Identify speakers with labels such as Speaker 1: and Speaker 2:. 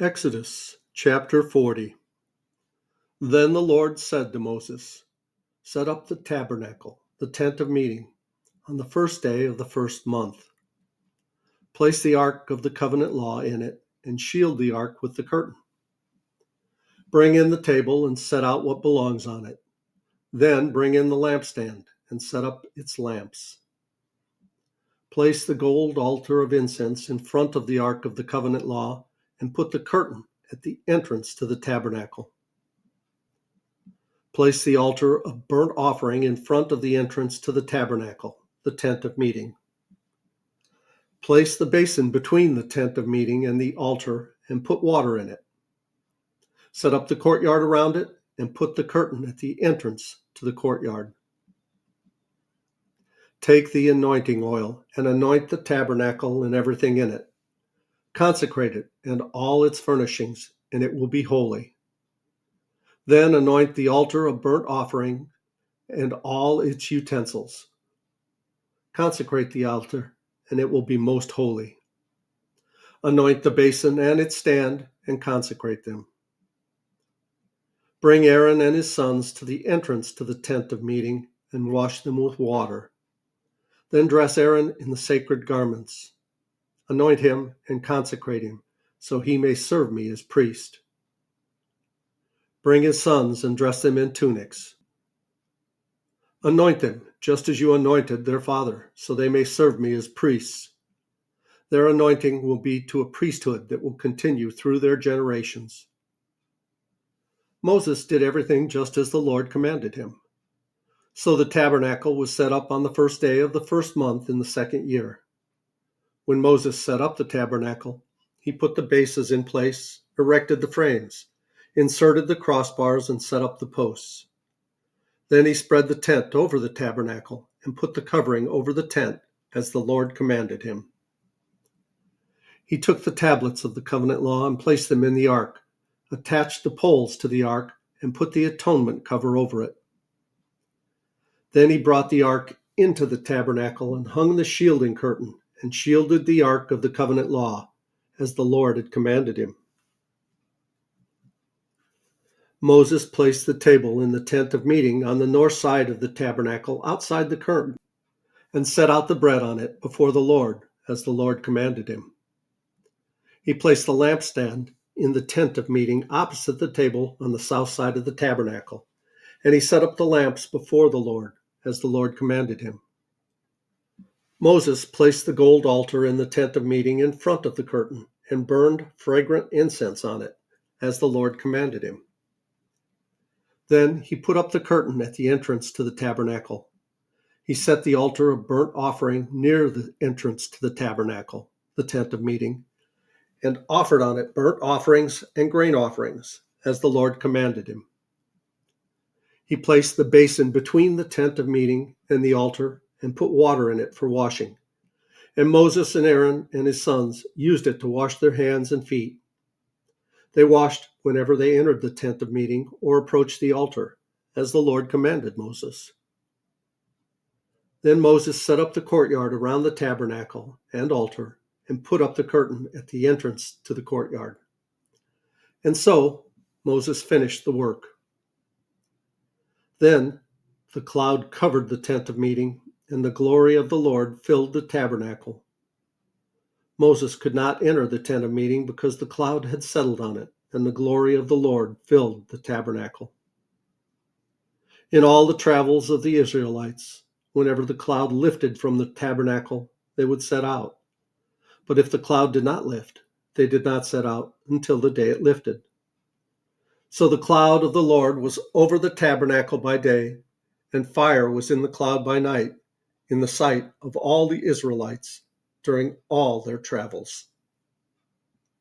Speaker 1: Exodus chapter 40. Then the Lord said to Moses, "Set up the tabernacle, the tent of meeting, on the first day of the first month. Place the ark of the covenant law in it, and shield the ark with the curtain. Bring in the table and set out what belongs on it. Then bring in the lampstand and set up its lamps. Place the gold altar of incense in front of the ark of the covenant law, and put the curtain at the entrance to the tabernacle. Place the altar of burnt offering in front of the entrance to the tabernacle, the tent of meeting. Place the basin between the tent of meeting and the altar and put water in it. Set up the courtyard around it and put the curtain at the entrance to the courtyard. Take the anointing oil and anoint the tabernacle and everything in it. Consecrate it and all its furnishings, and it will be holy. Then anoint the altar of burnt offering and all its utensils. Consecrate the altar, and it will be most holy. Anoint the basin and its stand, and consecrate them. Bring Aaron and his sons to the entrance to the tent of meeting, and wash them with water. Then dress Aaron in the sacred garments. Anoint him and consecrate him, so he may serve me as priest. Bring his sons and dress them in tunics. Anoint them, just as you anointed their father, so they may serve me as priests. Their anointing will be to a priesthood that will continue through their generations." Moses did everything just as the Lord commanded him. So the tabernacle was set up on the first day of the first month in the second year. When Moses set up the tabernacle, he put the bases in place, erected the frames, inserted the crossbars, and set up the posts. Then he spread the tent over the tabernacle and put the covering over the tent as the Lord commanded him. He took the tablets of the covenant law and placed them in the ark, attached the poles to the ark, and put the atonement cover over it. Then he brought the ark into the tabernacle and hung the shielding curtain and shielded the ark of the covenant law, as the Lord had commanded him. Moses placed the table in the tent of meeting on the north side of the tabernacle outside the curtain, and set out the bread on it before the Lord, as the Lord commanded him. He placed the lampstand in the tent of meeting opposite the table on the south side of the tabernacle, and he set up the lamps before the Lord, as the Lord commanded him. Moses placed the gold altar in the tent of meeting in front of the curtain and burned fragrant incense on it, as the Lord commanded him. Then he put up the curtain at the entrance to the tabernacle. He set the altar of burnt offering near the entrance to the tabernacle, the tent of meeting, and offered on it burnt offerings and grain offerings, as the Lord commanded him. He placed the basin between the tent of meeting and the altar and put water in it for washing. And Moses and Aaron and his sons used it to wash their hands and feet. They washed whenever they entered the tent of meeting or approached the altar, as the Lord commanded Moses. Then Moses set up the courtyard around the tabernacle and altar and put up the curtain at the entrance to the courtyard. And so Moses finished the work. Then the cloud covered the tent of meeting, and the glory of the Lord filled the tabernacle. Moses could not enter the tent of meeting because the cloud had settled on it, and the glory of the Lord filled the tabernacle. In all the travels of the Israelites, whenever the cloud lifted from the tabernacle, they would set out. But if the cloud did not lift, they did not set out until the day it lifted. So the cloud of the Lord was over the tabernacle by day, and fire was in the cloud by night, in the sight of all the Israelites during all their travels.